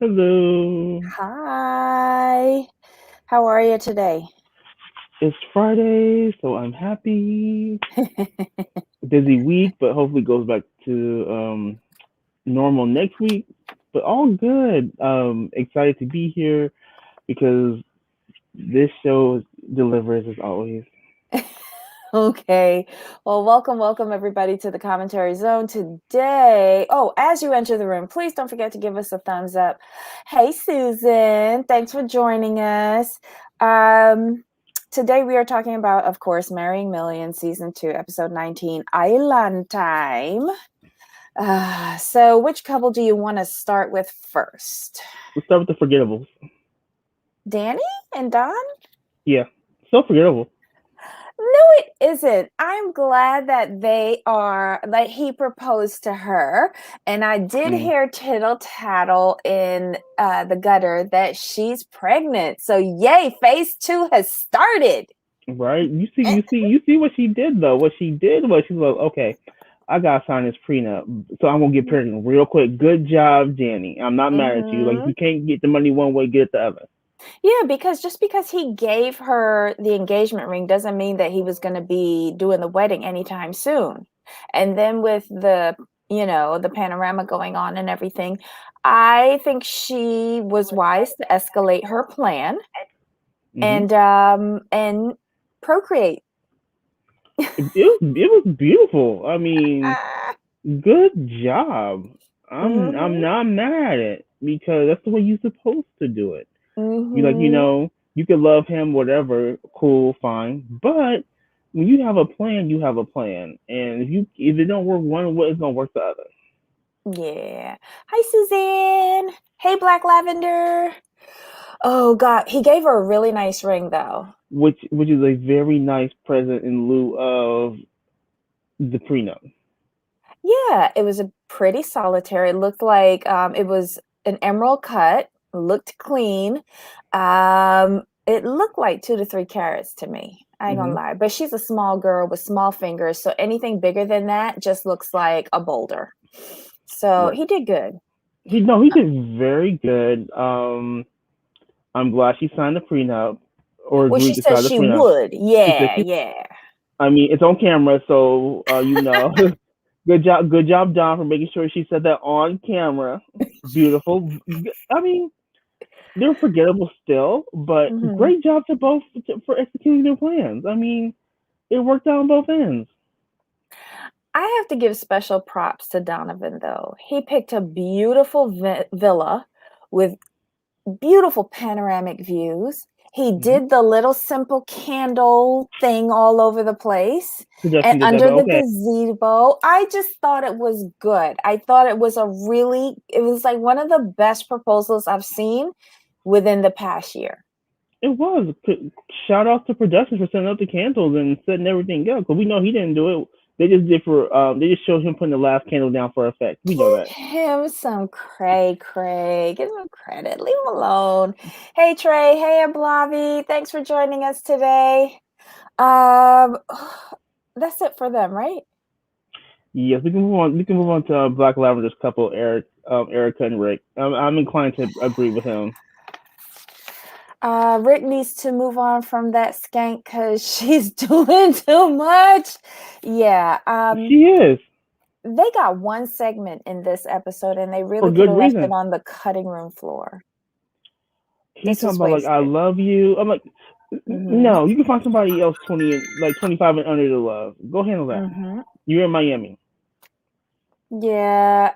Hello. Hi. How are you today? It's Friday, so I'm happy. Busy week, but hopefully goes back to normal next week. But all good. Excited to be here because this show delivers as always. Okay. Well, welcome everybody to the commentary zone today. Oh, as you enter the room, please don't forget to give us a thumbs up. Hey, Susan. Thanks for joining us. Today we are talking about, of course, Marrying Millions, Season 2, Episode 19, Island Time. So which couple do you want to start with first? Let's start with the forgettables. Dani and Don? Yeah, so forgettable. No, it isn't. I'm glad that they are, like, he proposed to her. And I did hear tittle tattle in the gutter that she's pregnant. So, yay, phase 2 has started. Right? You see what she did though. What she did was she's like, okay, I gotta sign this prenup, so I'm gonna get pregnant real quick. Good job, Danny. I'm not mad at you. Like if you can't get the money one way, get it the other. Yeah, because just because he gave her the engagement ring doesn't mean that he was going to be doing the wedding anytime soon. And then with the panorama going on and everything, I think she was wise to escalate her plan and procreate. It was beautiful. I mean, good job. I'm Mhm. not mad at it because that's the way you're supposed to do it. You like, Mhm. you can love him, whatever, cool, fine. But when you have a plan, you have a plan, and if it don't work one way, it's gonna work the other. Yeah. Hi, Suzanne. Hey, Black Lavender. Oh God, he gave her a really nice ring though. Which is a very nice present in lieu of the prenup. Yeah, it was a pretty solitaire. It looked like it was an emerald cut, looked clean. It looked like 2 to 3 carats to me. I ain't gonna Hmm. lie, but she's a small girl with small fingers, so anything bigger than that just looks like a boulder. So Right. he did good. He did very good. I'm glad she signed the prenup or Well, she agreed to said sign the she prenup. would. She said Yeah, she. yeah. I mean, it's on camera, so good job, Don, for making sure she said that on camera. Beautiful. I mean, they're forgettable still, but Hmm. great job to both for executing their plans. I mean, it worked out on both ends. I have to give special props to Donovan though. He picked a beautiful villa with beautiful panoramic views. He Mm-hmm. did the little simple candle thing all over the place and Suggestion did that, under but the okay. gazebo. I just thought it was good. I thought it was it was like one of the best proposals I've seen within the past year. It was. Shout out to production for setting up the candles and setting everything up because we know he didn't do it. They just did for they just showed him putting the last candle down for effect. We know that. Give him some cray. Give him credit. Leave him alone. Hey Trey. Hey Ablavi. Thanks for joining us today. Um, that's it for them, right? Yes, we can move on. We can move on to Black Lavender's couple, Erica and Rick. I'm inclined to agree with him. Rick needs to move on from that skank because she's doing too much. Yeah. She is They got one segment in this episode and they for really could good have left it reason. on the cutting room floor. He's This talking was about like I wasted. love you. I'm like, Mm-hmm. no, you can find somebody else 25 and under to love. Go handle that. Mm-hmm. You're in Miami. Yeah.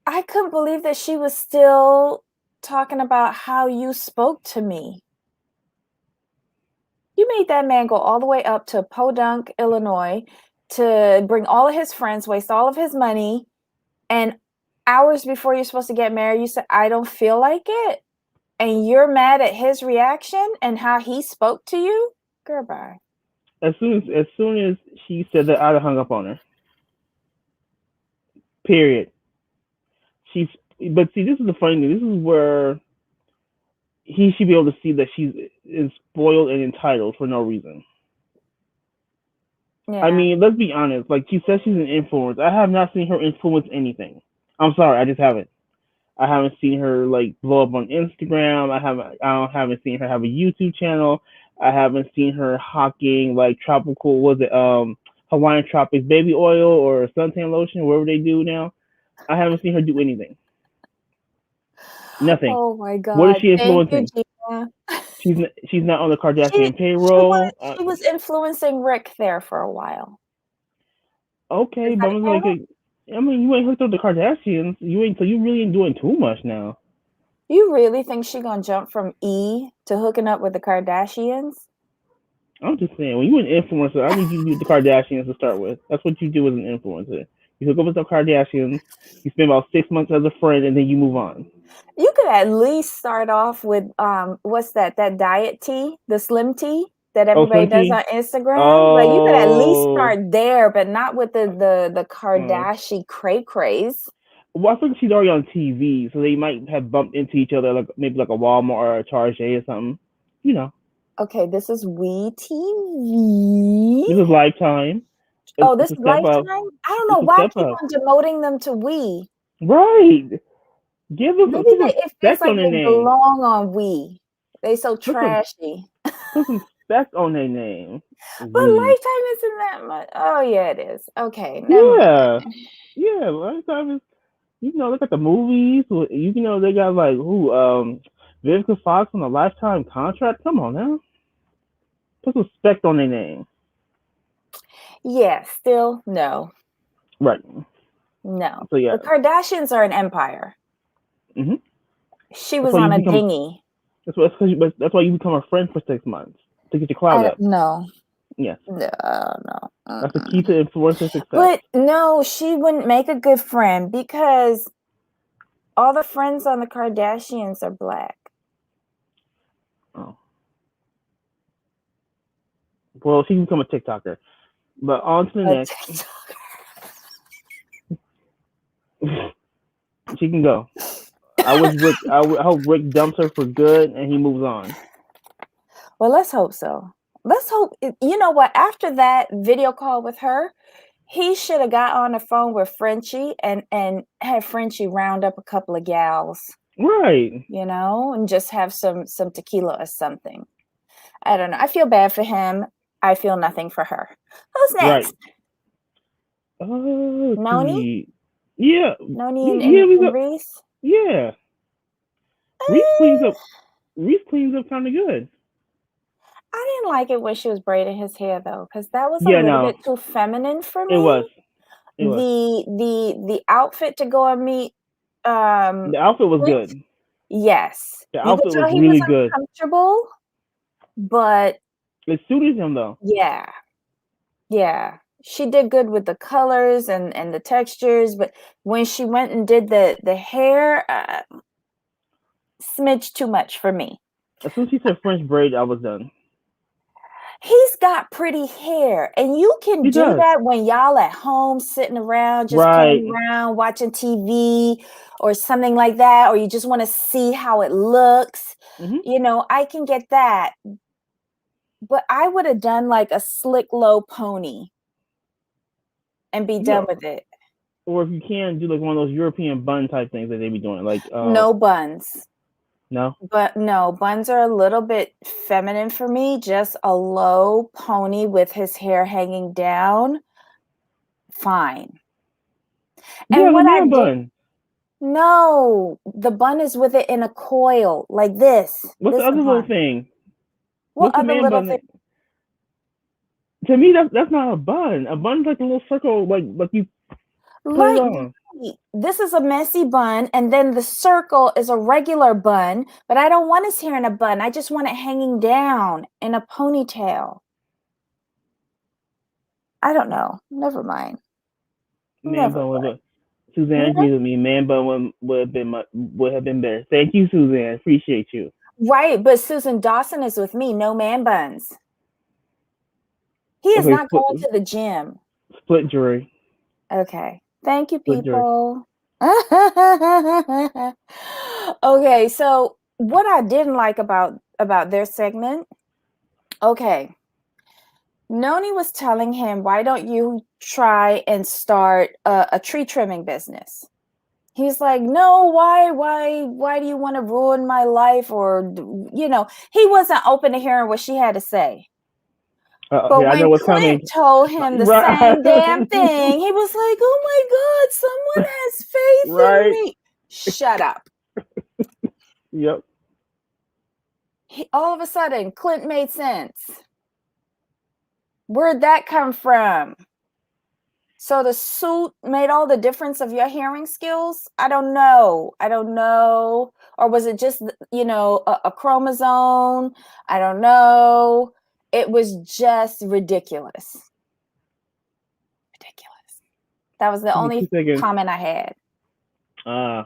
I couldn't believe that she was still talking about how you spoke to me. You made that man go all the way up to Podunk, Illinois to bring all of his friends, waste all of his money, and hours before you're supposed to get married, you said, I don't feel like it. And you're mad at his reaction and how he spoke to you? Girl, bye. As soon as she said that, I'd have hung up on her. Period. She's but see, this is the funny thing. This is where he should be able to see that she's is spoiled and entitled for no reason. I Yeah. mean, let's be honest. Like she says, she's an influence. I have not seen her influence anything. I'm sorry, I just haven't. I haven't seen her like blow up on Instagram. I haven't seen her have a YouTube channel. I haven't seen her hawking like tropical was it Hawaiian Tropics baby oil or suntan lotion, whatever they do now. I haven't seen her do anything. Nothing. Oh my What is God. she Thank you, influencing? Gina. She's not on the She Kardashian she was payroll. she was influencing Rick there for a while. Okay, Is but that I was a like, payroll? I mean, you ain't hooked up the Kardashians. You ain't, so you really ain't doing too much now. You really think she gonna jump from E to hooking up with the Kardashians? I'm just saying, when you an influencer, I need you to be with the Kardashians to start with. That's what you do as an influencer. You hook up with the Kardashians, you spend about 6 months as a friend, and then you move on. You could at least start off with what's that diet tea, the slim tea that Oh, everybody Slim does T? on Instagram. Like you could at least Oh. start there, but not with the Mm. Kardashian cray craze. Well, I think she's already on TV, so they might have bumped into each other, like maybe like a Walmart or a Target or something. You know, Okay, this is We TV. this is Lifetime. It's, Oh, this it's a is step up. Lifetime? I don't know It's a why I step keep up. on demoting them to We. Right. Maybe Put some it feels respect like on their they name. belong on We. They so Put some trashy. put some respect on their name. But We. Lifetime isn't that much. Oh yeah, it is. Okay, never Yeah. mind. Yeah. Lifetime is. Look at the movies. They got like who Vivica Fox on a Lifetime contract. Come on now. Put some respect on their name. Yeah, still no. Right. No. So yeah. The Kardashians are an empire. hmm She That's was why you on a become. dinghy. That's why you become a friend for 6 months to get your clout I up. don't know. Yes. No, no. That's the key to influencer success. But no, she wouldn't make a good friend because all the friends on the Kardashians are black. Oh. Well, she can become a TikToker. But on to the A next. TikTok. She can go. I wish Rick. I hope Rick dumps her for good and he moves on. Well, let's hope so. Let's hope. You know what? After that video call with her, he should have got on the phone with Frenchie and had Frenchie round up a couple of gals, Right. and just have some tequila or something. I don't know. I feel bad for him. I feel nothing for her. Who's next? Right. Let's Noni? see. Yeah. Noni and, Yeah. and, We and go. Reese? Yeah. Reese cleans Uh, up. Reese cleans up kind of good. I didn't like it when she was braiding his hair though, because that was a Yeah. little No. bit too feminine for It was. me. It was. The outfit to go and meet The outfit was Clint, good. yes. The You could outfit was tell he was really good. uncomfortable, but It suited him though. yeah. Yeah. She did good with the colors and the textures, but when she went and did the hair, smidge too much for me. As soon as she said French braid, I was done. He's got pretty hair, and you can He do does. that when y'all at home sitting around just playing Right. around watching TV or something like that, or you just want to see how it looks. hmm I can get that, but I would have done like a slick low pony and be Yeah. done with it. Or if you can do like one of those European bun type things that they be doing, like No buns. no. But no, buns are a little bit feminine for me. Just a low pony with his hair hanging down. Fine. He And has a what I man did, bun. no, the bun is with it in a coil like this. What's the This other little bun. thing? What What's the other man little bun? thing? To me, that's not a bun. A bun's like a little circle, like you put it Right. on. This is a messy bun, and then the circle is a regular bun, but I don't want his hair in a bun. I just want it hanging down in a ponytail. I don't know. Never mind. Man Never bun would mind. have. Suzanne agrees with me. Man bun would have been better. Thank you, Suzanne. Appreciate you. Right, but Susan Dawson is with me. No man buns. He is Okay, not going to the gym. split jury. Okay. Thank you, Split jury. people. Okay, so what I didn't like about their segment, okay. Noni was telling him, why don't you try and start a tree trimming business? He's like, no, why do you want to ruin my life? Or, he wasn't open to hearing what she had to say. Okay, But I know when what's Clint coming. told him the Right. same damn thing, he was like, oh my God, someone has faith in Right. me. Shut up. Yep. All of a sudden, Clint made sense. Where'd that come from? So the suit made all the difference of your hearing skills? I don't know. Or was it just, a chromosome? I don't know. It was just ridiculous. Ridiculous. That was the Give me only 2 seconds. comment I had. So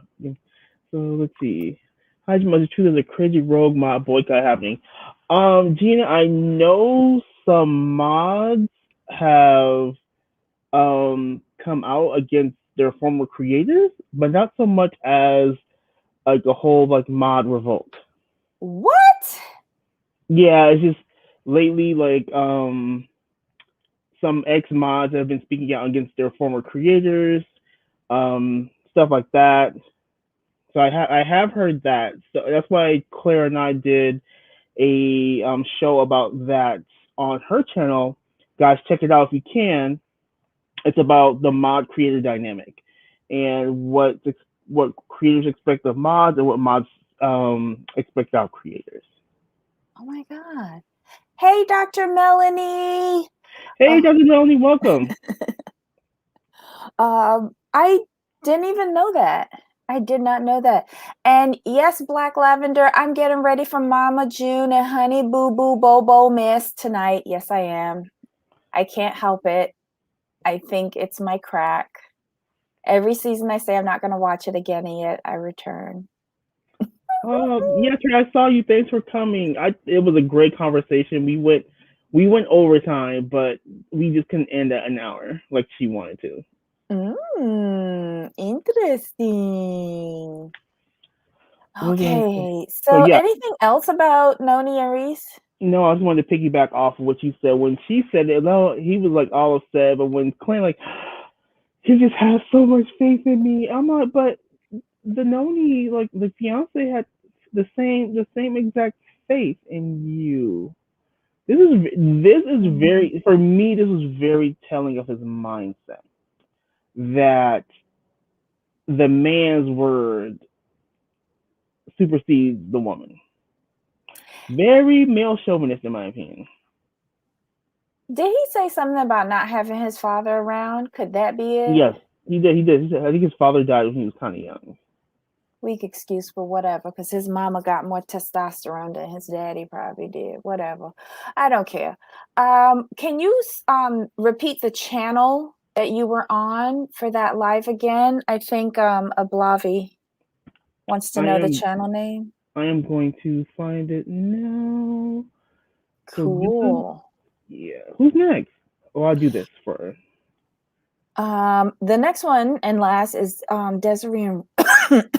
let's see. How much truth is a crazy rogue mod boycott happening? Gina, I know some mods have come out against their former creators, but not so much as like a whole like mod revolt. What? Yeah, it's just lately like some ex mods have been speaking out against their former creators, stuff like that. So I have heard that. So that's why Claire and I did a show about that on her channel. Guys, check it out if you can. It's about the mod creator dynamic and what creators expect of mods and what mods expect out of creators. Oh my God. Hey, Dr. Melanie. Hey, Oh, Dr. Melanie, welcome. I didn't even know that. I did not know that. And yes, Black Lavender, I'm getting ready for Mama June and Honey Boo Boo Bobo Miss tonight. Yes, I am. I can't help it. I think it's my crack. Every season I say I'm not going to watch it again, and yet I return. Yes, sir, I saw you. Thanks for coming. It was a great conversation. We went overtime, but we just couldn't end at an hour like she wanted to. Interesting. Okay, Okay, so so yeah, anything else about Noni and Reese? no, I just wanted to piggyback off of what you said. When she said it, no, he was like all upset, but when Clint like, he just has so much faith in me. I'm like, but the Noni, like the fiance, had the same exact faith in you. This is very, for me, this was very telling of his mindset, that the man's word supersedes the woman. Very male chauvinist, in my opinion. Did he say something about not having his father around? Could that be it? Yes, he did. He did. He said, I think his father died when he was kind of young. Weak excuse for whatever, because his mama got more testosterone than his daddy probably did. Whatever. I don't care. Can you repeat the channel that you were on for that live again? I think Ablavi wants to I know the am channel name. I am going to find it now. So this is, Cool. yeah. Who's next? Oh, I'll do this for. The next one and last is Desiree and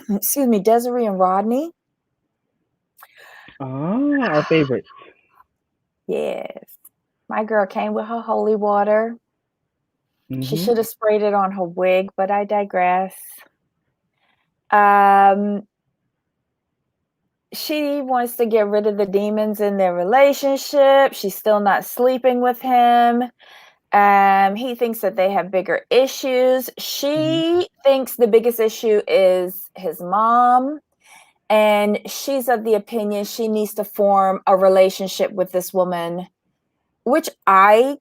excuse me, Desiree and Rodney. Our favorites. Yes. My girl came with her holy water. She Mm-hmm. should have sprayed it on her wig, but I digress. Um, she wants to get rid of the demons in their relationship. She's still not sleeping with him. He thinks that they have bigger issues. Mm-hmm. She thinks the biggest issue is his mom. And she's of the opinion she needs to form a relationship with this woman, which I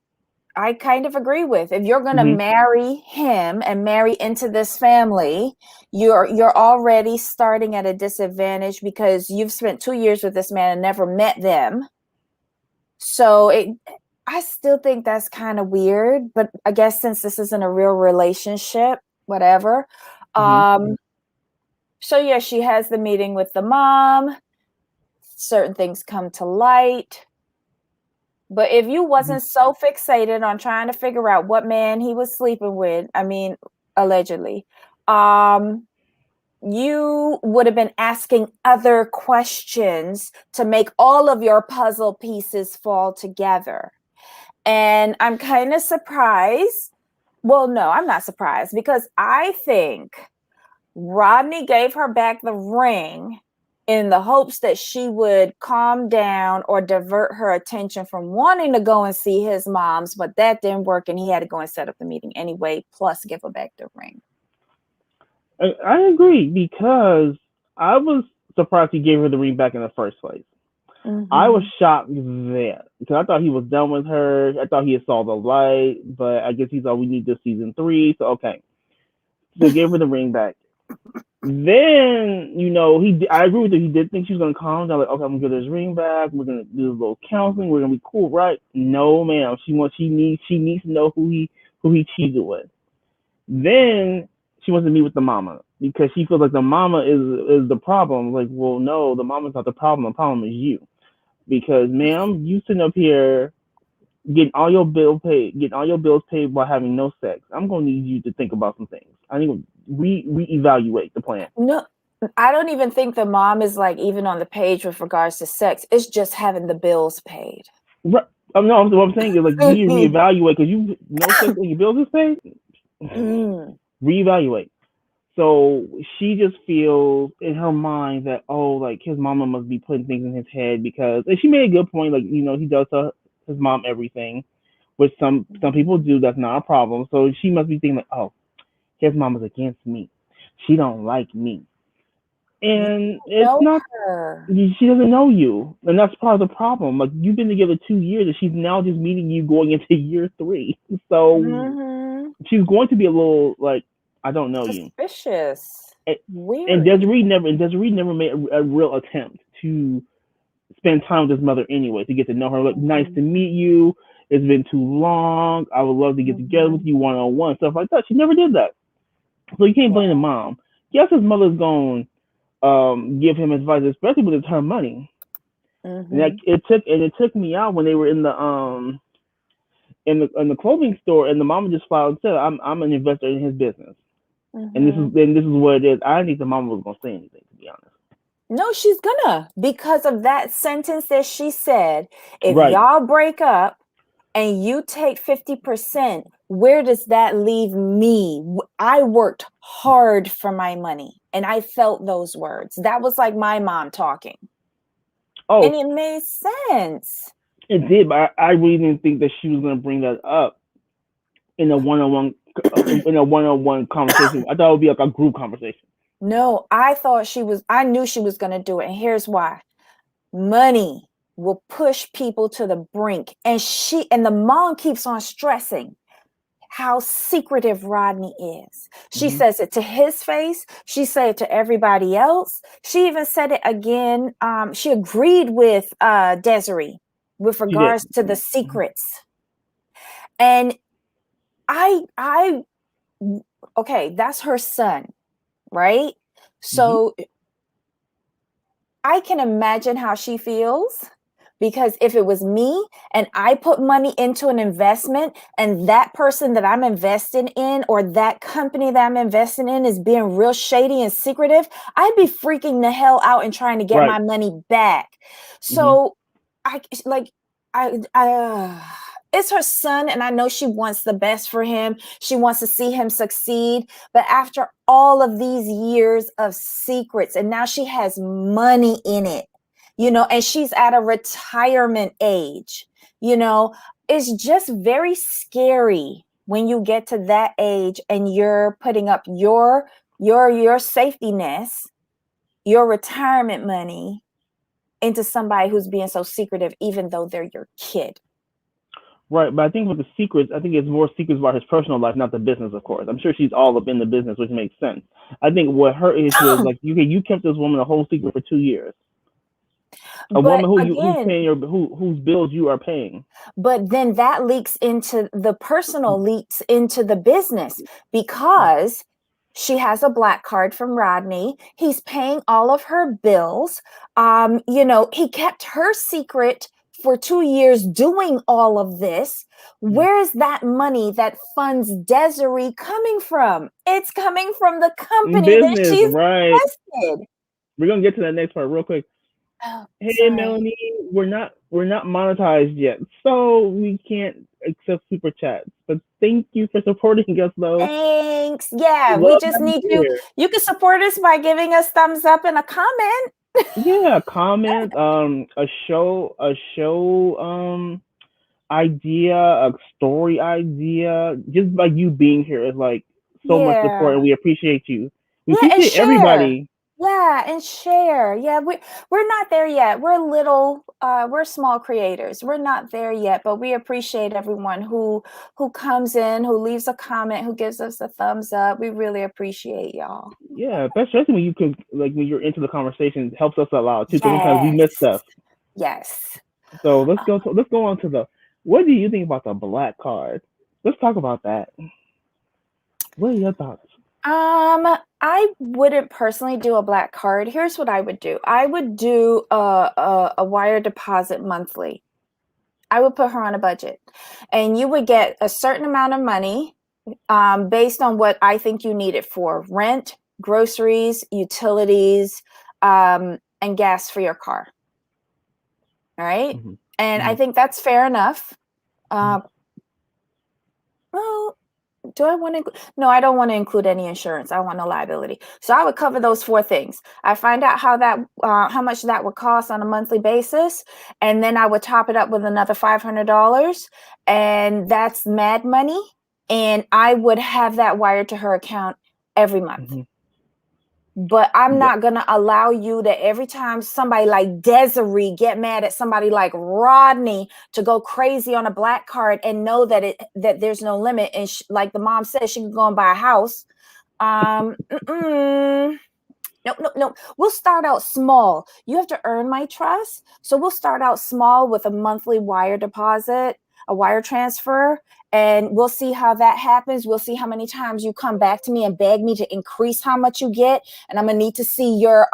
kind of agree with. If you're going to Mm-hmm. marry him and marry into this family, you're already starting at a disadvantage because you've spent 2 years with this man and never met them. So I still think that's kind of weird, but I guess since this isn't a real relationship, whatever. Mm-hmm. So yeah, she has the meeting with the mom. Certain things come to light. But if you Mm-hmm. wasn't so fixated on trying to figure out what man he was sleeping with, I mean, allegedly, you would have been asking other questions to make all of your puzzle pieces fall together. And I'm kind of surprised. Well, no, I'm not surprised because I think Rodney gave her back the ring in the hopes that she would calm down or divert her attention from wanting to go and see his mom's, but that didn't work, and he had to go and set up the meeting anyway, plus give her back the ring. I agree, because I was surprised he gave her the ring back in the first place. I was shocked there because I thought he was done with her. I thought he had saw the light, but I guess he thought we need this season 3. So okay, so he gave her the ring back. Then I agree with you. He did think she was gonna calm down. Like, okay, I'm gonna get his ring back. We're gonna do a little counseling. We're gonna be cool, right? No, ma'am. She needs to know who he cheated with. Then she wants to meet with the mama because she feels like the mama is the problem. Like, well, no, the mama's not the problem. The problem is you. Because, ma'am, you sitting up here getting all your bills paid while having no sex. I'm gonna need you to think about some things. I need to reevaluate the plan. No, I don't even think the mom is like even on the page with regards to sex. It's just having the bills paid. Right. No, what I'm saying is, like, you need to reevaluate because you no sex and your bills is paid. Reevaluate. So she just feels in her mind that, oh, like, his mama must be putting things in his head, because, and she made a good point, like, he does tell his mom everything, which some people do. That's not a problem. So she must be thinking like, oh, his mom is against me. She don't like me. And it's not her. She doesn't know you. And that's part of the problem. Like, you've been together 2 years and she's now just meeting you going into year 3. So she's going to be a little like, I don't know you. Suspicious. Weird. And Desiree never made a real attempt to spend time with his mother anyway, to get to know her. Like, nice to meet you. It's been too long. I would love to get together with you one-on-one, stuff like that. She never did that. So you can't blame the mom. Yes, his mother's going give him advice, especially when it's her money. And it took me out when they were in the clothing store, and the mama just filed and said, I'm an investor in his business. And this is what it is. I didn't think the mama was gonna say anything, to be honest. No, she's gonna, because of that sentence that she said. If y'all break up and you take 50%, where does that leave me? I worked hard for my money, and I felt those words. That was like my mom talking. Oh, and it made sense. It did, but I really didn't think that she was gonna bring that up in a one-on-one conversation. I thought it would be like a group conversation. No, I knew she was going to do it. And here's why. Money will push people to the brink. And the mom keeps on stressing how secretive Rodney is. She says it to his face. She said it to everybody else. She even said it again. She agreed with Desiree with regards to the secrets. And okay, that's her son. Right? So I can imagine how she feels, because if it was me and I put money into an investment and that person that I'm investing in, or that company that I'm investing in, is being real shady and secretive, I'd be freaking the hell out and trying to get my money back. So it's her son, and I know she wants the best for him. She wants to see him succeed. But after all of these years of secrets, and now she has money in it, and she's at a retirement age, it's just very scary when you get to that age and you're putting up your safety nest, your retirement money, into somebody who's being so secretive, even though they're your kid. Right, but I think with the secrets, I think it's more secrets about his personal life, not the business, of course. I'm sure she's all up in the business, which makes sense. I think what her issue is, like, you kept this woman a whole secret for 2 years. Woman whose bills you are paying. But then that leaks into the personal, leaks into the business, because she has a black card from Rodney. He's paying all of her bills. He kept her secret for 2 years doing all of this. Where is that money that funds Desiree coming from? It's coming from the company that she's invested. We're gonna get to that next part real quick. Hey, sorry. Melanie, we're not monetized yet, so we can't accept super chats. But thank you for supporting us, though. Thanks. We Yeah, we love just having need you you. here. You can support us by giving us thumbs up and a comment. Yeah, comment, a show, idea, a story idea. Just by you being here is like so much support, Yeah. and we appreciate you. We Yeah, and appreciate share. everybody. Yeah, and share. Yeah, we're not there yet. We're small creators. We're not there yet, but we appreciate everyone who comes in, who leaves a comment, who gives us a thumbs up. We really appreciate y'all. Yeah, especially when you can, like, when you're into the conversation, it helps us a lot too. Because sometimes we Yes. miss stuff. Yes. So let's go on to the. What do you think about the black card? Let's talk about that. What are your thoughts? I wouldn't personally do a black card. Here's what I would do. I would do a wire deposit monthly. I would put her on a budget, and you would get a certain amount of money based on what I think you need it for: rent, groceries, utilities, and gas for your car. All right, Mm-hmm. and I Mm-hmm. think that's fair enough. Mm-hmm. Well, do I want to? No, I don't want to include any insurance. I want no liability. So I would cover those four things. I find out how much that would cost on a monthly basis, and then I would top it up with another $500, and that's mad money. And I would have that wired to her account every month. Mm-hmm. But I'm Yeah. not gonna allow you to, every time somebody like Desiree get mad at somebody like Rodney, to go crazy on a black card and know that there's no limit. And like the mom says, she can go and buy a house. No, no, no. We'll start out small. You have to earn my trust. So we'll start out small with a monthly wire deposit, a wire transfer, and we'll see how that happens. We'll see how many times you come back to me and beg me to increase how much you get. And I'm gonna need to see your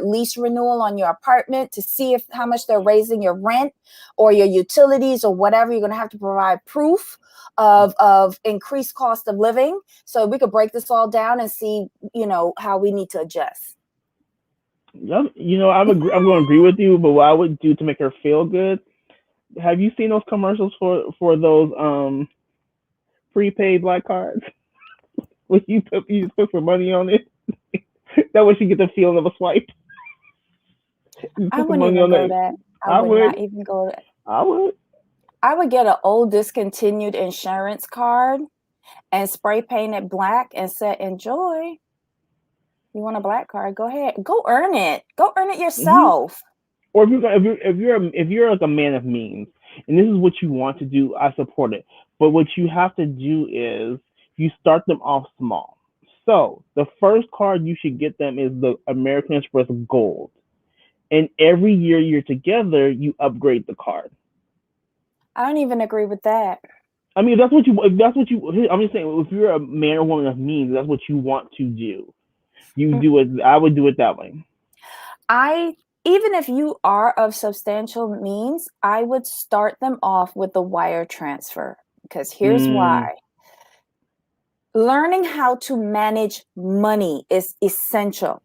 lease renewal on your apartment to see if how much they're raising your rent or your utilities or whatever. You're gonna have to provide proof of increased cost of living, so we could break this all down and see how we need to adjust. Yep. I'm going to agree with you. But what I would do to make her feel good, have you seen those commercials for those prepaid black cards? When you put some money on it, that way she get the feeling of a swipe. You I put some wouldn't money even on go it. that. I I would would. not even go that. I would. I would get an old discontinued insurance card and spray paint it black and say, enjoy. You want a black card? Go ahead. Go earn it. Go earn it Hmm. yourself. Or if you're like a man of means, and this is what you want to do, I support it. But what you have to do is you start them off small. So the first card you should get them is the American Express Gold, and every year you're together, you upgrade the card. I don't even agree with that. I mean, if that's what you. I'm just saying, if you're a man or woman of means, that's what you want to do. You do it. I would do it that way. I Even if you are of substantial means, I would start them off with the wire transfer, because here's Mm, why. Learning how to manage money is essential.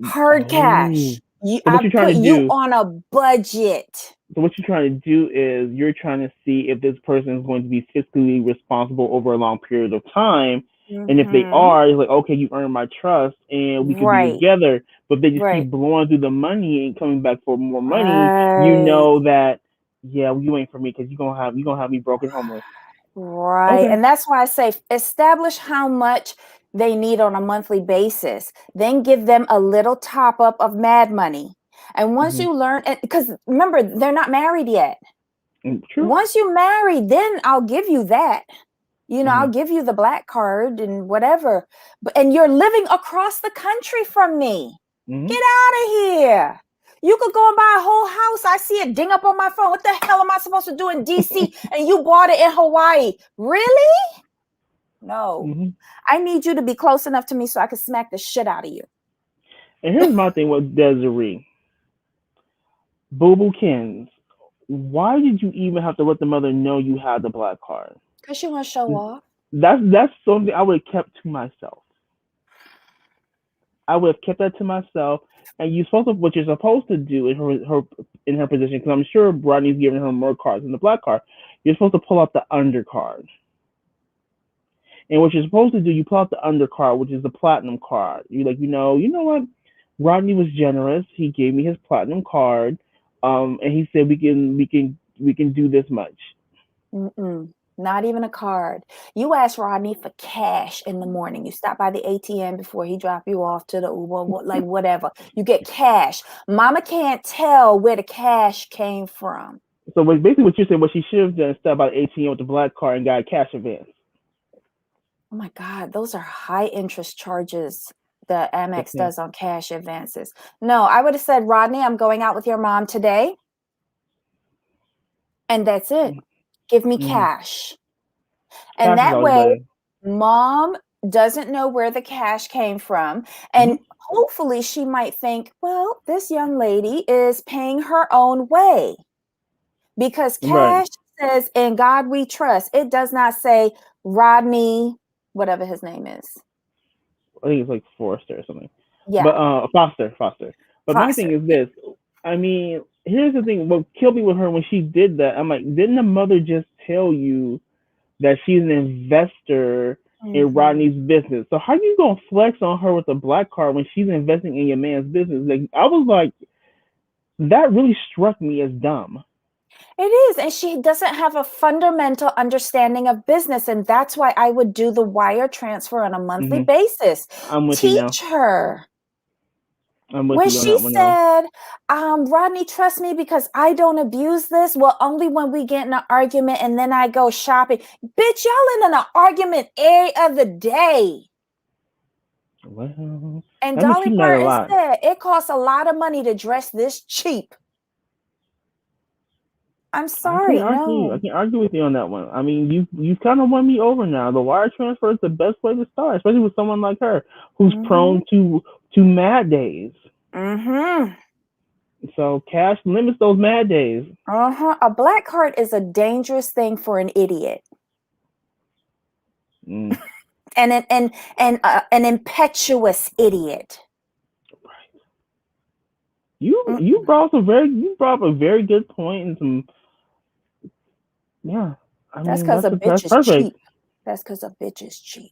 Hard oh, cash. so what I you're trying put to you do? on a budget. So what you're trying to do is you're trying to see if this person is going to be fiscally responsible over a long period of time. And if they Mm-hmm. are, it's like, okay, you earn my trust and we could be Right, together. But if they just right, keep blowing through the money and coming back for more money, you right, know that, yeah, well, you ain't for me because you're gonna have me broken homeless. right. Okay. And that's why I say establish how much they need on a monthly basis. Then give them a little top up of mad money. And once Hmm. you learn, because remember, they're not married yet. True. Once you marry, then I'll give you that. I'll Hmm. give you the black card and whatever. And you're living across the country from me. Hmm. Get out of here. You could go and buy a whole house. I see it ding up on my phone. What the hell am I supposed to do in DC? And you bought it in Hawaii. Really? No. Hmm. I need you to be close enough to me so I can smack the shit out of you. And here's my thing with Desiree. Boo Boo Kins. Why did you even have to let the mother know you had the black card? Because she want to show off. That's something I would have kept to myself. I would have kept that to myself. And what you're supposed to do in her position, because I'm sure Rodney's giving her more cards than the black card. you're supposed to pull out the undercard. And what you're supposed to do, you pull out the undercard, which is the platinum card. You're like, you know what? Rodney was generous. He gave me his platinum card, and he said we can do this much. Not even a card. You ask Rodney for cash in the morning. You stop by the ATM before he drop you off to the Uber, like whatever. You get cash. Mama can't tell where the cash came from. So basically, what you're saying, what she should have done, stop by the ATM with the black card and got a cash advance. Oh my God, those are high interest charges that Amex does on cash advances. No, I would have said, Rodney, I'm going out with your mom today. And that's it. Give me cash. And that way, mom doesn't know where the cash came from. And hopefully she might think, well, this young lady is paying her own way. Because cash says, in God we trust. It does not say Rodney, whatever his name is. I think it's like Forrester or something. Yeah. But Foster. But my thing is this. I mean, here's the thing. What killed me with her when she did that, I'm like, didn't the mother just tell you that she's an investor in Rodney's business? So how you gonna flex on her with a black card when she's investing in your man's business? Like, I was like, that really struck me as dumb. It is. And she doesn't have a fundamental understanding of business. And that's why I would do the wire transfer on a monthly basis. I'm with you now. Teach her. I'm with When you on she that one now. said, Rodney, trust me because I don't abuse this. Well, only when we get in an argument and then I go shopping. Bitch, y'all in an argument every other day. Well, and Dolly Parton said, it costs a lot of money to dress this cheap. I'm sorry, I can't argue with you on that one. I mean, you kind of won me over now. The wire transfer is the best way to start, especially with someone like her who's prone to mad days. So cash limits those mad days. A black card is a dangerous thing for an idiot. And an impetuous idiot. Right. You brought up a very good point and some. Yeah, that's because a bitch is cheap. That's because a bitch is cheap.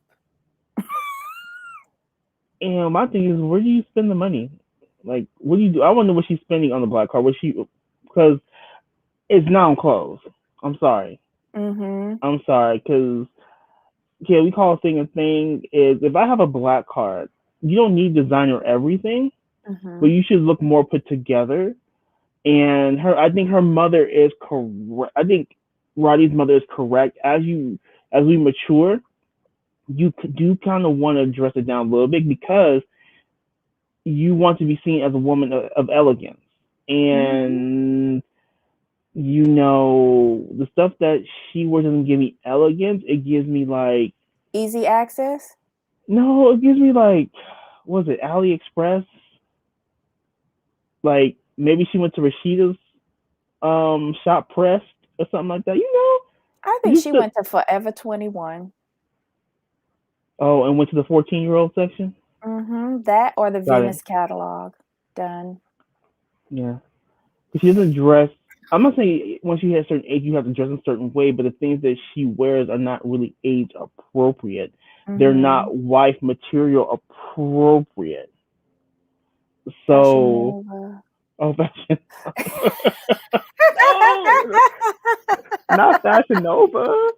And my thing is, where do you spend the money? Like, what do you do? I wonder what she's spending on the black card. Because it's not on clothes. I'm sorry. I'm sorry, because we call a thing is if I have a black card, you don't need designer everything, but you should look more put together. And I think her mother is correct. I think Roddy's mother is correct. As we mature, you do kind of want to dress it down a little bit because you want to be seen as a woman of elegance. And the stuff that she wears doesn't give me elegance. It gives me like easy access. No, it gives me like, what was it, AliExpress? Like maybe she went to Rashida's shop pressed or something like that. I think she went to Forever 21. Oh, and went to the 14-year-old section? That or the Venus catalog. Done. Yeah. She doesn't dress. I'm not saying when she has a certain age you have to dress a certain way, but the things that she wears are not really age appropriate. They're not wife material appropriate. So, Fashion not Fashion Nova.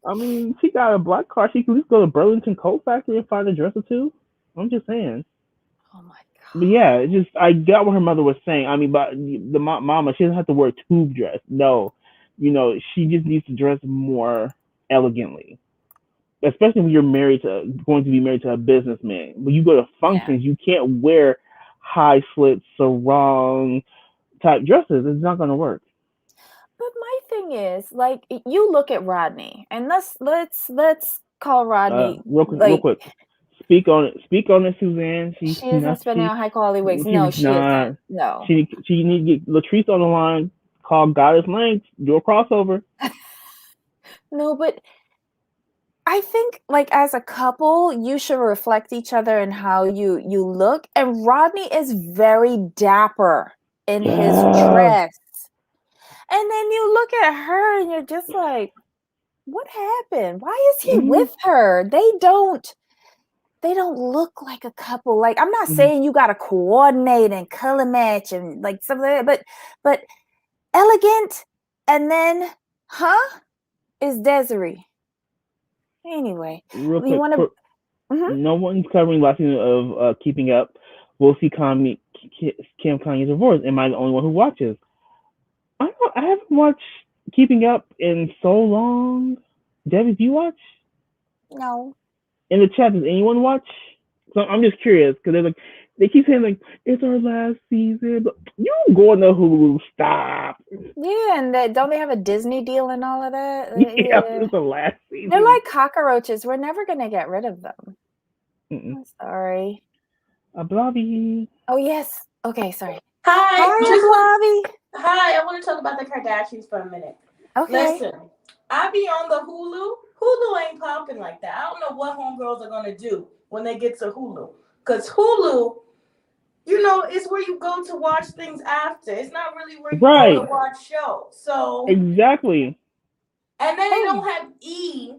I mean, she got a black card. She can at least go to Burlington Coat Factory and find a dress or two. I'm just saying. Oh my God. But yeah, I got what her mother was saying. I mean, but the mama, she doesn't have to wear a tube dress. No, she just needs to dress more elegantly. Especially when you're going to be married to a businessman. When you go to functions, you can't wear high slit sarong type dresses. It's not going to work. But my thing is, like, you look at Rodney, and let's call Rodney real quick. Speak on it, Suzanne. She isn't spending on high quality wigs. No, she isn't. No. She need to get Latrice on the line. Call Goddess Length. Do a crossover. No, but I think, like, as a couple, you should reflect each other in how you look. And Rodney is very dapper in his dress. And then you look at her and you're just like, what happened? Why is he Mm-hmm. with her? They don't look like a couple. Like, I'm not Mm-hmm. saying you got to coordinate and color match and like something like that, but elegant. And then, is Desiree. Anyway, Real you quick, want to? Mm-hmm. no one's covering last season of Keeping Up. We'll see Kim Kanye's divorce. Am I the only one who watches? I haven't watched Keeping Up in so long. Debbie, do you watch? No. In the chat, does anyone watch? So I'm just curious because they're like, they keep saying like it's our last season, but you go on the Hulu. Stop. Yeah, and don't they have a Disney deal and all of that? Yeah, Yeah. it's the last They're season. like cockroaches. We're never going to get rid of them. Mm-mm. I'm sorry. A blobby. Oh, yes. Okay, sorry. Hi, Blobby. Hi, I want to talk about the Kardashians for a minute. Okay. Listen, I be on the Hulu. Hulu ain't popping like that. I don't know what homegirls are gonna do when they get to Hulu. Cause Hulu, is where you go to watch things after. It's not really where you go to watch shows. So exactly. And then they don't have E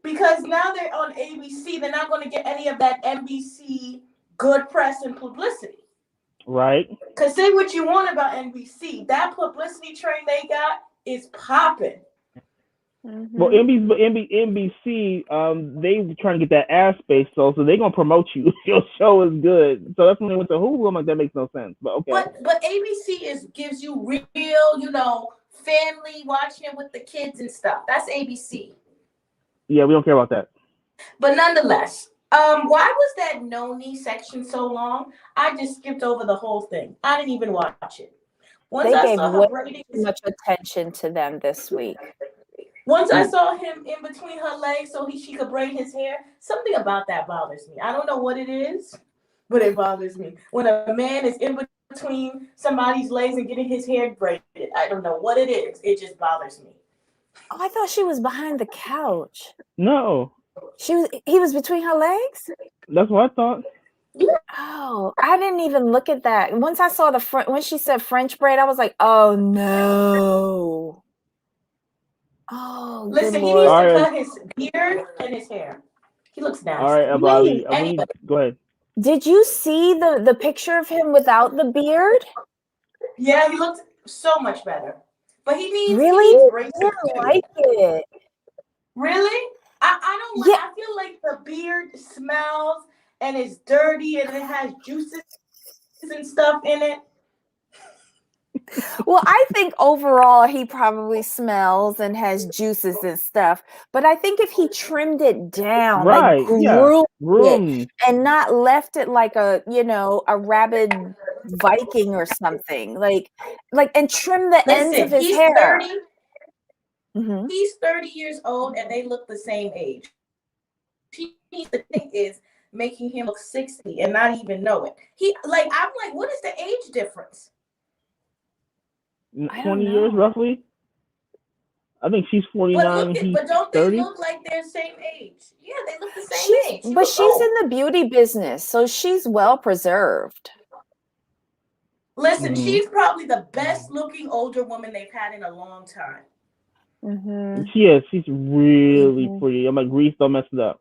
because now they're on ABC. They're not going to get any of that NBC good press and publicity. Right. Because say what you want about NBC, that publicity train they got is popping. Mm-hmm. Well, NBC, they trying to get that ad space, so they're gonna promote you. Your show is good, so that's when they went to Hulu. I'm like, that makes no sense, but okay. But ABC gives you real, family watching it with the kids and stuff. That's ABC. Yeah, we don't care about that. But nonetheless, why was that Noni section so long? I just skipped over the whole thing. I didn't even watch it. They gave way too much attention to them this week. Once I saw him in between her legs so she could braid his hair, something about that bothers me. I don't know what it is, but it bothers me. When a man is in between somebody's legs and getting his hair braided, I don't know what it is. It just bothers me. Oh, I thought she was behind the couch. No. He was between her legs? That's what I thought. Oh, I didn't even look at that. Once I saw when she said French braid, I was like, oh no. Oh, listen, good he Lord. needs to cut his beard and his hair. He looks nasty. All right, Bobby. Anyway. Go ahead. Did you see the picture of him without the beard? Yeah, he looks so much better. But he needs braces. I didn't like it. Really? I don't like. I feel like the beard smells and it's dirty and it has juices and stuff in it. Well, I think overall he probably smells and has juices and stuff. But I think if he trimmed it down, like groomed it, and not left it like a rabid Viking or something, like and trim the ends of his hair. 30. Mm-hmm. He's 30 years old and they look the same age. The thing is making him look 60 and not even know it. I'm like, what is the age difference? 20 years roughly. I think she's 49. But don't 30? they look like they're the same age? Yeah, they look the same age. But she's in the beauty business, so she's well preserved. Listen, she's probably the best looking older woman they've had in a long time. Mm-hmm. She is. She's really pretty. I'm like, Reese, don't mess it up.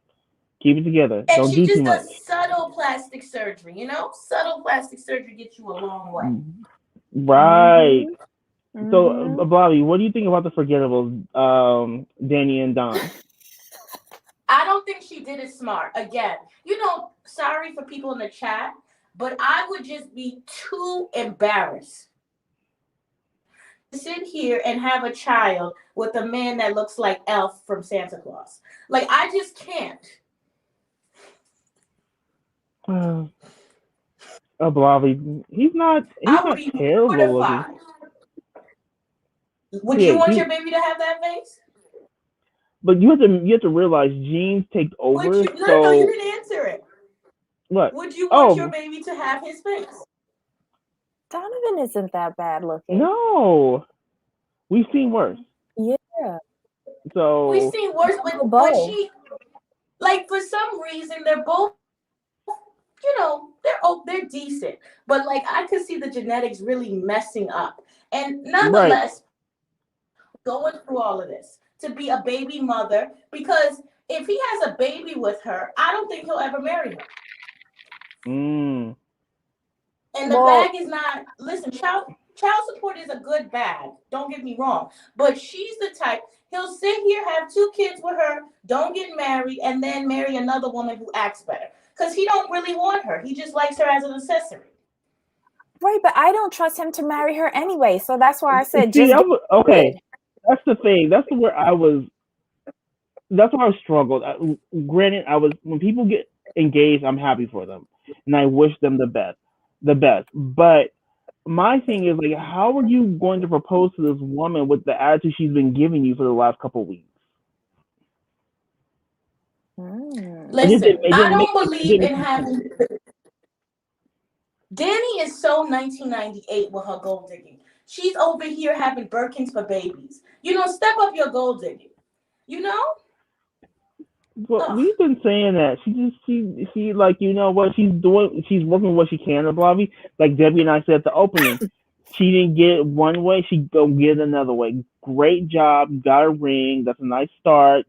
Keep it together. And don't do too much. She just does subtle plastic surgery. Subtle plastic surgery gets you a long way. Right. Mm-hmm. So, Bobby, what do you think about the Forgettables, Dani and Don? I don't think she did it smart. Again, sorry for people in the chat, but I would just be too embarrassed to sit here and have a child with a man that looks like Elf from Santa Claus. Like, I just can't. Bobby, he's not terrible looking. Would you want your baby to have that face? But you have to realize genes take over. No, you didn't answer it. What? Would you want your baby to have his face? Donovan isn't that bad looking. No, we've seen worse. Yeah. So we've seen worse, but she, for some reason, they're both, they're decent. But I could see the genetics really messing up. And nonetheless, going through all of this to be a baby mother, because if he has a baby with her, I don't think he'll ever marry her. Mm. And the bag is not, listen, child support is a good bag. Don't get me wrong. But she's the type, he'll sit here, have 2 kids with her, don't get married, and then marry another woman who acts better. Because he don't really want her. He just likes her as an accessory. Right, but I don't trust him to marry her anyway. So that's why I said See, just get okay. it. That's the thing. That's where I was. That's where I struggled. Granted, when people get engaged, I'm happy for them, and I wish them the best, But my thing is like, how are you going to propose to this woman with the attitude she's been giving you for the last couple of weeks? Listen, I don't believe in having. Dani is so 1998 with her gold digging. She's over here having Birkins for babies. Step up your gold digging. Well, we've been saying that she like, you know what, she's working what she can, blah blah. Like Debbie and I said at the opening, she didn't get it one way, she go get it another way. Great job, got a ring. That's a nice start.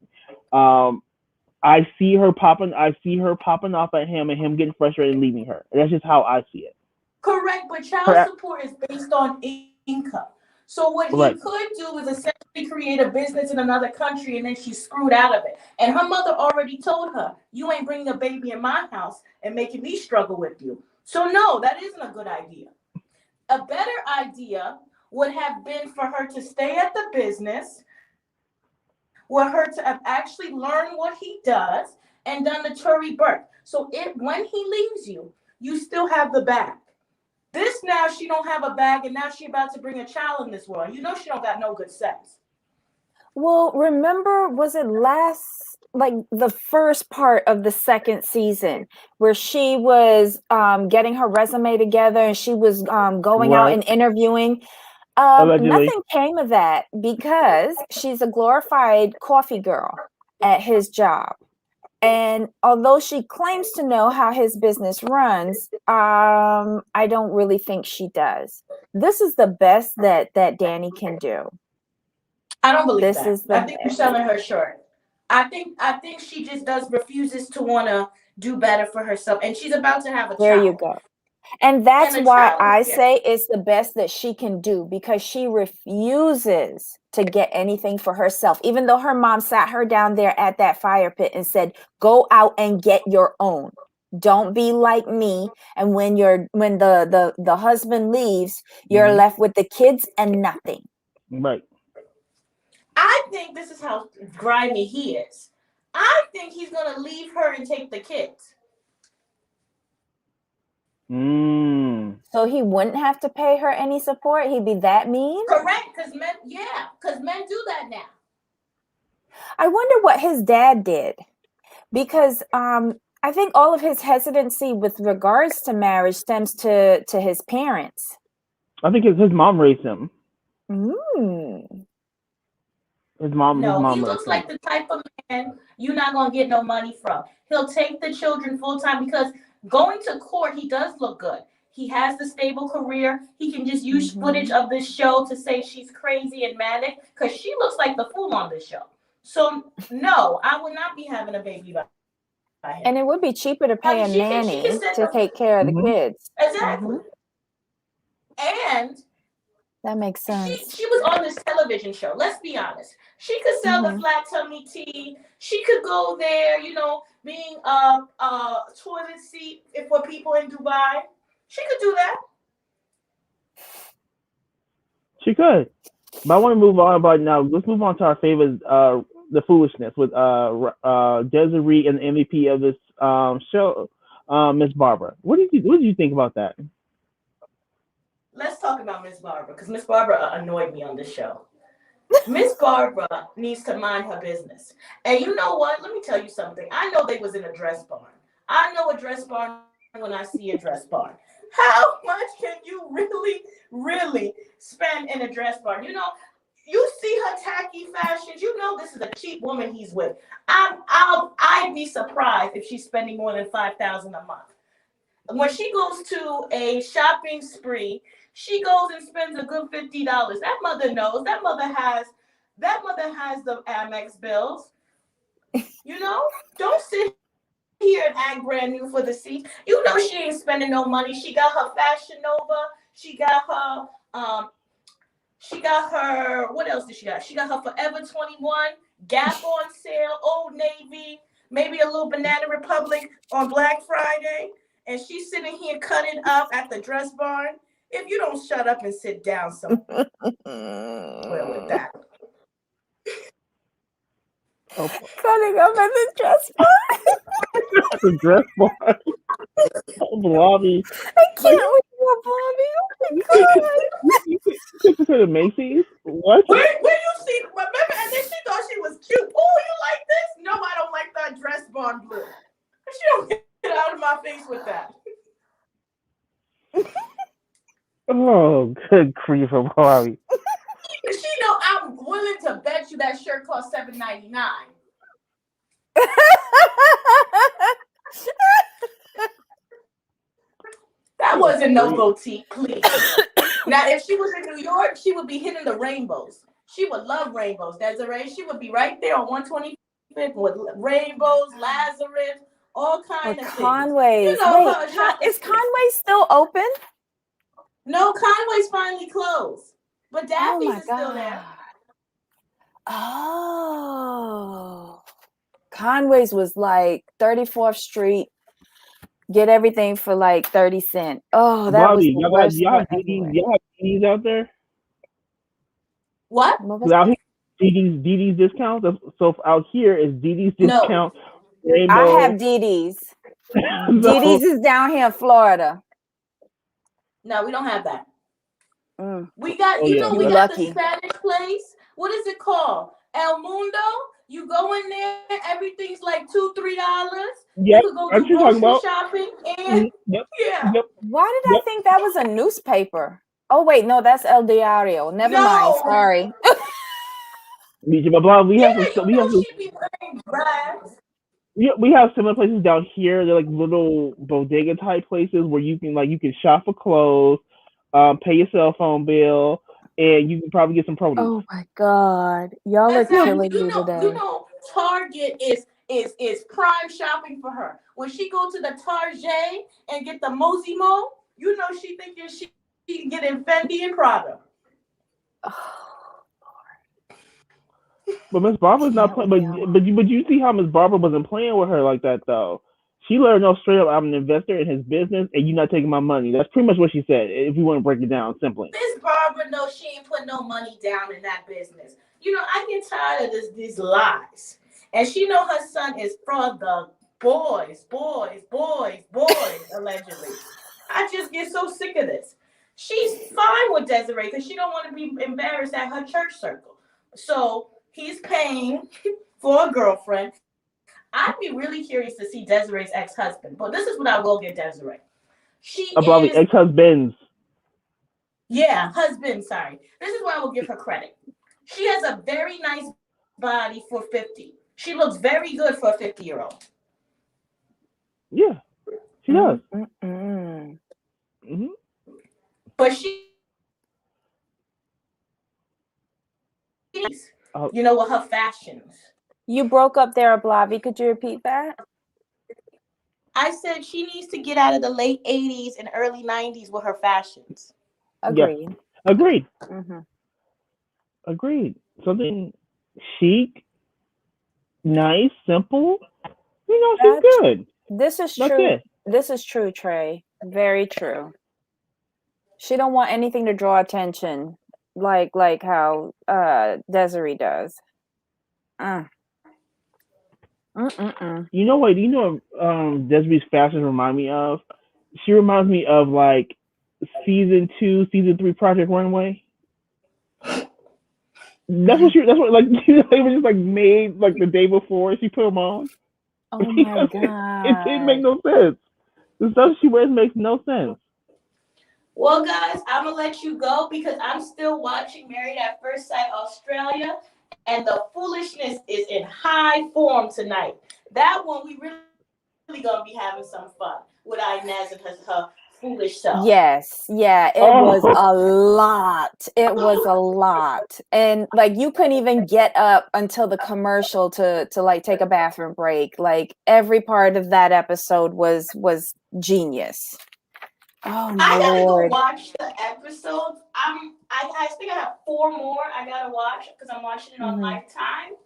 I see her popping off at him and him getting frustrated and leaving her. That's just how I see it. Correct, but child support is based on income. So what he could do is essentially create a business in another country, and then she's screwed out of it. And her mother already told her, you ain't bringing a baby in my house and making me struggle with you. So no, that isn't a good idea. A better idea would have been for her to stay at the business, for her to have actually learned what he does and done the Tory Burke. So when he leaves you, you still have the bag. This now she don't have a bag, and now she about to bring a child in this world. She don't got no good sense. Well, remember, was it the first part of the second season where she was getting her resume together and she was going out and interviewing? Nothing came of that because she's a glorified coffee girl at his job. And although she claims to know how his business runs, I don't really think she does. This is the best that Dani can do. I don't believe that. I think you're selling her short. I think she just refuses to want to do better for herself, and she's about to have a child. There you go. And that's why I say it's the best that she can do, because she refuses to get anything for herself, even though her mom sat her down there at that fire pit and said, go out and get your own. Don't be like me. And when the husband leaves, you're left with the kids and nothing. Right. I think this is how grimy he is. I think he's going to leave her and take the kids. So he wouldn't have to pay her any support? He'd be that mean? Correct, because men do that now. I wonder what his dad did, because I think all of his hesitancy with regards to marriage stems to his parents. I think his mom raised him. His mom. He looks like the type of man you're not gonna get no money from. He'll take the children full time, because going to court, he does look good. He has the stable career. He can just use footage of this show to say she's crazy and manic, because she looks like the fool on this show. So no, I would not be having a baby by him. And it would be cheaper to pay a nanny to take care of the kids. Exactly. And that makes sense. She was on this television show. Let's be honest. She could sell the flat tummy tea. She could go there, being a toilet seat for people in Dubai. She could do that. She could. But I want to move on. But now let's move on to our favorite, the foolishness with Desiree and the MVP of this show, Miss Barbara. What did you think about that? Let's talk about Miss Barbara, because Miss Barbara annoyed me on this show. Miss Barbara needs to mind her business. And you know what? Let me tell you something. I know they was in a dress barn. I know a dress barn when I see a dress barn. How much can you really, really spend in a dress barn? You see her tacky fashions. This is a cheap woman he's with. I'd be surprised if she's spending more than $5,000 a month. When she goes to a shopping spree, she goes and spends a good $50. That mother knows. That mother has That mother has the Amex bills. You know, don't sit here and act brand new for the seats. You know she ain't spending no money. She got her Fashion Nova. She got her what else did she got? She got her Forever 21, Gap on sale, Old Navy, maybe a little Banana Republic on Black Friday. And she's sitting here cutting up at the dress barn. If you don't shut up and sit down somewhere with that. Oh, Cutting up at the dress bar. the dress bar. Blobby. I can't with you, Bobby. Oh my god. You took her to Macy's? What? Where you see? Remember, and then she thought she was cute. Oh, you like this? No, I don't like that dress barn blue. She don't get out of my face with that. Oh, good grief, Blobby. She know I'm willing to bet you that shirt cost $7.99. That wasn't no boutique, please. Now, if she was in New York, she would be hitting the rainbows. She would love rainbows, Desiree. She would be right there on 125th with rainbows, Lazarus, all kinds of Conway's. things. You know, wait, is Conway still open? No, Conway's finally closed. But Daffy's is still there. Oh. Conway's was like 34th Street. Get everything for like 30 cents. Oh, that Bobby, was the worst. y'all have DDs out there? What? Out here, DD's discounts. So out here is DD's discount. No. Rainbow. I have DD's. DD's is down here in Florida. No, we don't have that. Mm. We got, we got the Spanish place. What is it called? El Mundo. You go in there, everything's like $2-3. Yep. You could go do grocery shopping and Yep. Why did I think that was a newspaper? Oh wait, no, that's El Diario. Never mind. Sorry. We have similar places down here. They're like little bodega type places where you can shop for clothes, pay your cell phone bill, and you can probably get some produce. Oh my God, y'all are killing me today. You know, Target is prime shopping for her. When she go to the Target and get the Mosimo, you know she thinking she can get in Fendi and Prada. But Miss Barbara's not playing. But you see how Miss Barbara wasn't playing with her like that though. She let her know straight up, I'm an investor in his business, and you're not taking my money. That's pretty much what she said. If you want to break it down simply. Miss Barbara knows she ain't put no money down in that business. You know, I get tired of these lies, and she know her son is for the boys, allegedly. I just get so sick of this. She's fine with Desiree because she don't want to be embarrassed at her church circle. So he's paying for a girlfriend. I'd be really curious to see Desiree's ex-husband, but this is what I will get Desiree. Ex-husbands. Yeah, husband, sorry. This is where I will give her credit. She has a very nice body for 50. She looks very good for a 50-year-old. Yeah, she does. Mm-hmm. But you know, with her fashions. You broke up there, Blavi. Could you repeat that? I said she needs to get out of the late 80s and early 90s with her fashions. Agreed. Yeah. Agreed. Mm-hmm. Agreed. Something chic, nice, simple. You know, she's good. This is true. This is true, Trey. Very true. She don't want anything to draw attention, like how Desiree does. You know what? Desiree's fashions remind me of? She reminds me of like season 2, season 3 Project Runway. That's what like they were just like made like the day before she put them on. Oh my God! It didn't make no sense. The stuff she wears makes no sense. Well, guys, I'm gonna let you go because I'm still watching Married at First Sight Australia, and the foolishness is in high form tonight. That one we really gonna be having some fun with Inez and her foolish self. Yes, yeah, it was a lot. It was a lot. And like you couldn't even get up until the commercial to like take a bathroom break. Like every part of that episode was genius. Oh my I gotta go Lord. watch the episodes. I think I have 4 more I gotta watch because I'm watching it on Lifetime.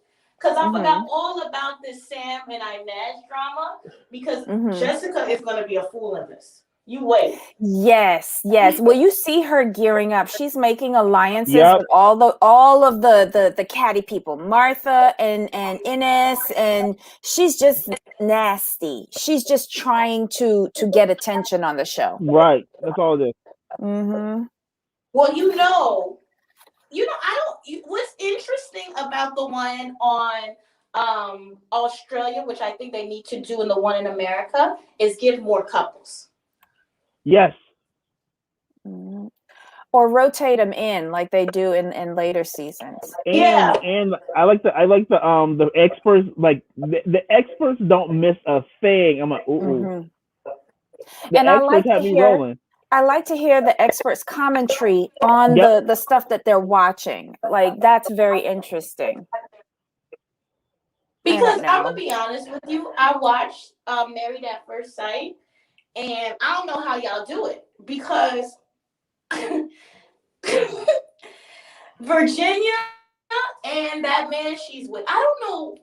Because I forgot all about this Sam and Inez drama because Jessica is gonna be a fool in this. You wait. Yes, yes. Well, you see her gearing up. She's making alliances Yep. with all of the catty people, Martha and Ines, and she's just nasty. She's just trying to get attention on the show. Right. That's all it is. Mm-hmm. Well, I don't. What's interesting about the one on Australia, which I think they need to do, and the one in America, is give more couples. Yes. Mm-hmm. Or rotate them in like they do in later seasons. And I like the experts, like the experts don't miss a thing. I'm like, ooh. The And I experts like to have me hear rolling. I like to hear the experts' commentary on the stuff that they're watching. Like that's very interesting. Because I'm gonna be honest with you, I watched Married at First Sight, and I don't know how y'all do it because Virginia and that man she's with, I don't know.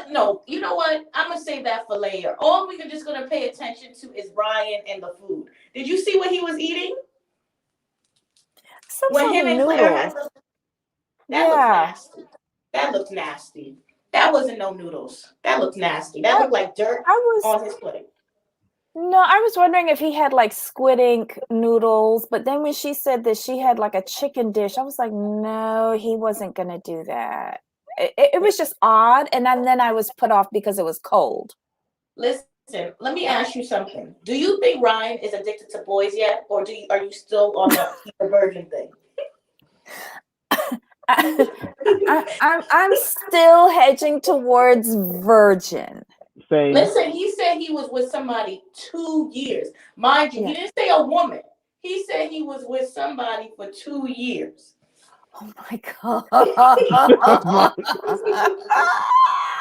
No, you know what? I'm gonna save that for later. All we're just gonna pay attention to is Ryan and the food. Did you see what he was eating? Some When sort him of and Claire noodles. had that looked nasty. That looked nasty. That wasn't no noodles. That looked nasty. That looked like dirt on his plate. No, I was wondering if he had like squid ink noodles, but then when she said that she had like a chicken dish, I was like, no, he wasn't gonna do that. It was just odd, and then I was put off because it was cold. Listen, let me ask you something. Do you think Ryan is addicted to boys yet, or are you still on the virgin thing? I'm still hedging towards virgin. Same. Listen, he said he was with somebody 2 years. Mind you, he didn't say a woman. He said he was with somebody for 2 years. Oh my God.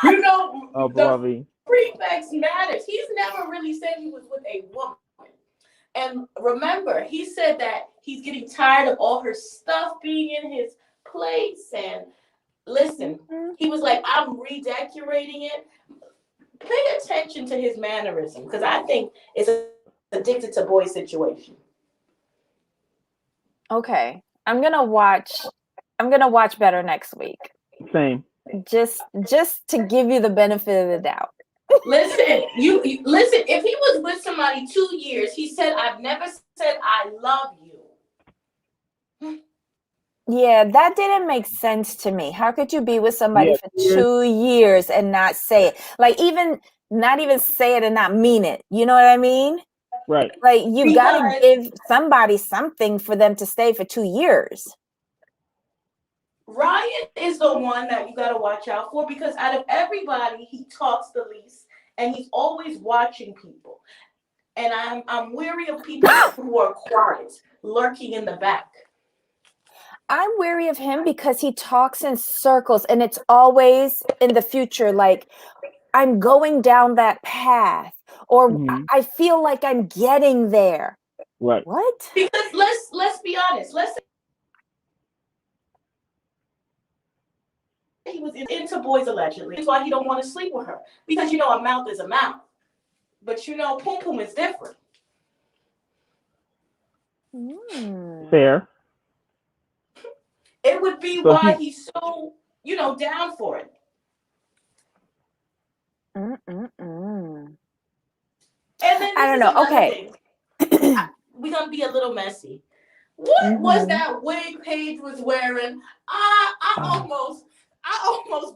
You know, the prefix matters. He's never really said he was with a woman. And remember, he said that he's getting tired of all her stuff being in his place. And listen, he was like, I'm redecorating it. Pay attention to his mannerism because I think it's an addicted to boy situation. Okay. I'm gonna watch better next week. Same. Just to give you the benefit of the doubt. Listen, you listen. If he was with somebody 2 years, he said, "I've never said I love you." Yeah, that didn't make sense to me. How could you be with somebody for 2 years and not say it? Like not even say it and not mean it. You know what I mean? Right. Like you got to give somebody something for them to stay for 2 years. Ryan is the one that you got to watch out for because out of everybody, he talks the least, and he's always watching people. And I'm wary of people who are quiet, lurking in the back. I'm wary of him because he talks in circles, and it's always in the future. Like I'm going down that path, or I feel like I'm getting there. Right. What? Because let's be honest. Let's say he was into boys allegedly. That's why he don't want to sleep with her. Because a mouth is a mouth. But poom poom is different. Fair. It would be why he's so, down for it. And then I don't know. Okay. We're going to be a little messy. What was that wig Paige was wearing? I almost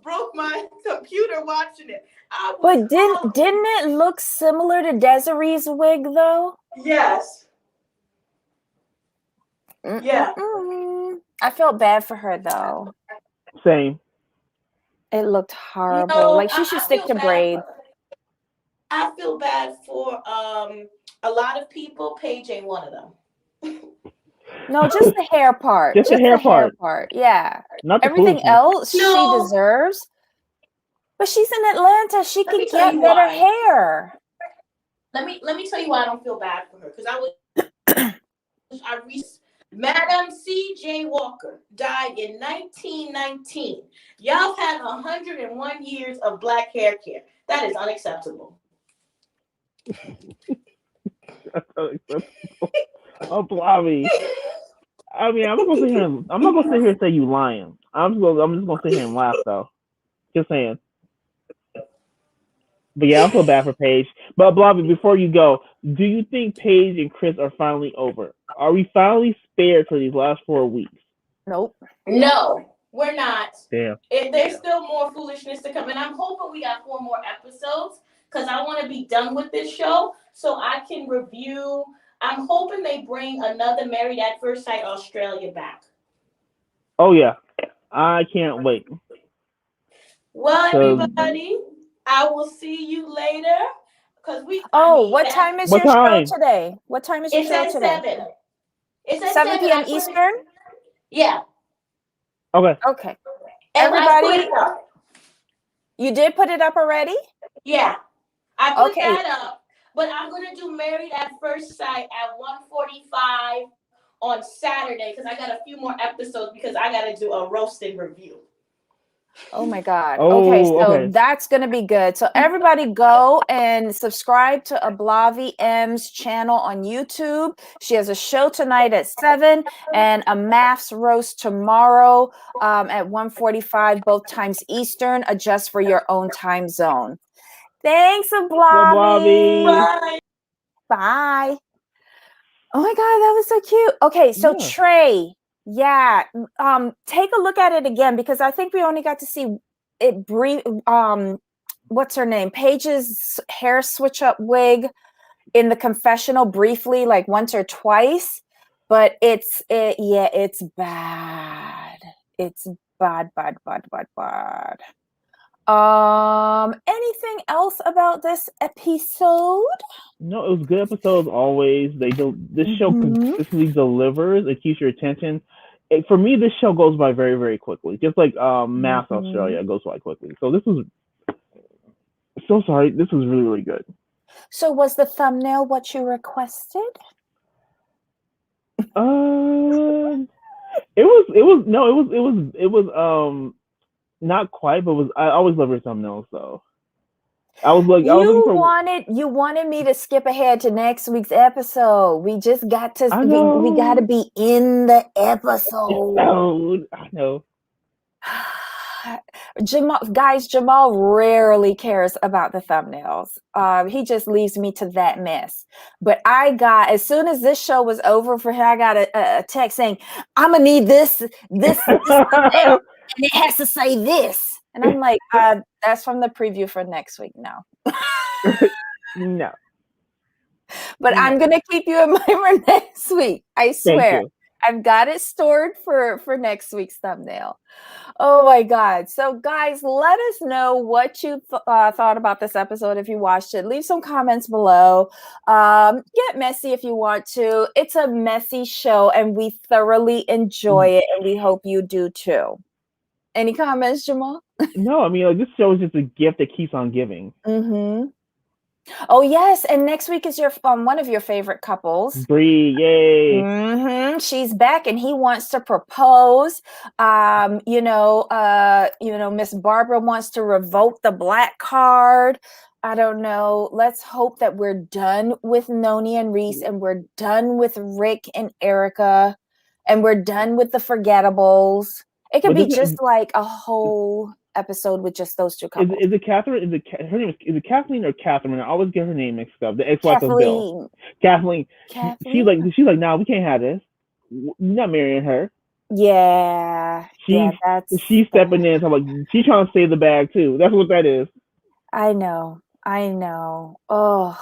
broke my computer watching it. But didn't it look similar to Desiree's wig though? Yes. Yeah. I felt bad for her though. Same. It looked horrible. Like she should stick to braids. I feel bad for a lot of people. Paige ain't one of them. No, just the hair part. Just the hair part. Yeah. Not the Everything foolishness. else she No. deserves. But she's in Atlanta. She Let me could tell get you better why. hair. Let me tell you why I don't feel bad for her. Because I Madam C.J. Walker died in 1919. Y'all had 101 years of black hair care. That is unacceptable. That's unacceptable. Oh, Bobby. I mean, I'm not gonna sit here. I'm not gonna sit here and say you lying. I'm just gonna sit here and laugh though. Just saying. But yeah, I feel bad for Paige. But Bobby, before you go, do you think Paige and Chris are finally over? Are we finally spared for these last 4 weeks? Nope. No, we're not. Damn. There's still more foolishness to come, and I'm hoping we got 4 more episodes because I want to be done with this show so I can review. I'm hoping they bring another Married at First Sight Australia back. Oh yeah, I can't wait. Well, everybody, I will see you later. What time is your show today? What time is your show today? 7. It's at 7 p.m. Eastern? Yeah. Okay. And everybody, you did put it up already? Yeah. I put that up. But I'm going to do Married at First Sight at 1:45 on Saturday because I got a few more episodes because I got to do a roasting review. Oh my God. Okay. That's going to be good. So everybody go and subscribe to Ablavi M's channel on YouTube. She has a show tonight at 7 and a maths roast tomorrow at 1:45, both times Eastern. Adjust for your own time zone. Thanks, Ablavi. Bye. Bye. Oh my God, that was so cute. Okay, so yeah. Trey. Yeah, take a look at it again because I think we only got to see it brief. What's her name? Paige's hair switch up wig in the confessional briefly, like once or twice, but it's bad. It's bad. Anything else about this episode? No, it was a good episode as always. This show consistently delivers. It keeps your attention. For me, this show goes by very, very quickly. Just like Mass Australia goes by quickly. So this was so sorry. This was really, really good. So was the thumbnail what you requested? It was not quite, but I always love your thumbnails though. I was you wanted me to skip ahead to next week's episode. We just got to we got to be in the episode. I know. Jamal rarely cares about the thumbnails. He just leaves me to that mess. But as soon as this show was over for him, I got a text saying, I'm gonna need this thumbnail, and it has to say this. And I'm like, that's from the preview for next week. No. No. But no. I'm gonna keep you in mind for next week. I swear. I've got it stored for next week's thumbnail. Oh my God. So guys, let us know what you thought about this episode if you watched it. Leave some comments below. Get messy if you want to. It's a messy show and we thoroughly enjoy it and we hope you do too. Any comments, Jamal? No, I mean, this show is just a gift that keeps on giving. Oh yes, and next week is your one of your favorite couples, Bree. Yay! She's back, and he wants to propose. Miss Barbara wants to revoke the black card. I don't know. Let's hope that we're done with Noni and Reese, and we're done with Rick and Erica, and we're done with the Forgettables. It could be just like a whole episode with just those two couples. Is it Catherine? Her name is Kathleen or Catherine? I always get her name mixed up. The ex-wife of Bill. Kathleen. She's like, nah, we can't have this. You're not marrying her. Yeah. She's stepping in. So I'm like, she's trying to save the bag too. That's what that is. I know. Oh,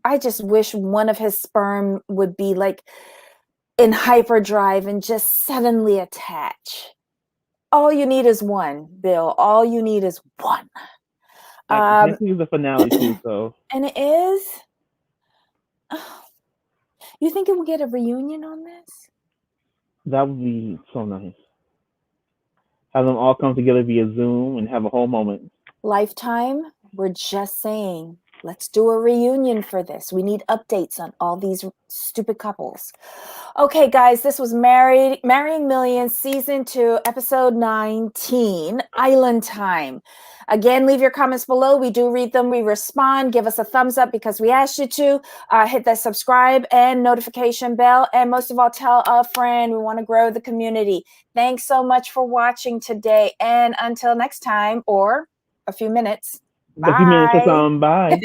I just wish one of his sperm would be like in hyperdrive and just suddenly attach. All you need is one, Bill. All you need is one. Next week is the finale too, so. And it is. You think it will get a reunion on this? That would be so nice. Have them all come together via Zoom and have a whole moment. Lifetime, we're just saying, let's do a reunion for this. We need updates on all these stupid couples. Okay, guys, this was Marrying Millions, Season 2, Episode 19, Island Time. Again, leave your comments below. We do read them. We respond. Give us a thumbs up because we asked you to. Hit that subscribe and notification bell. And most of all, tell a friend. We want to grow the community. Thanks so much for watching today. And until next time, or a few minutes. Bye. A few minutes or something. Bye.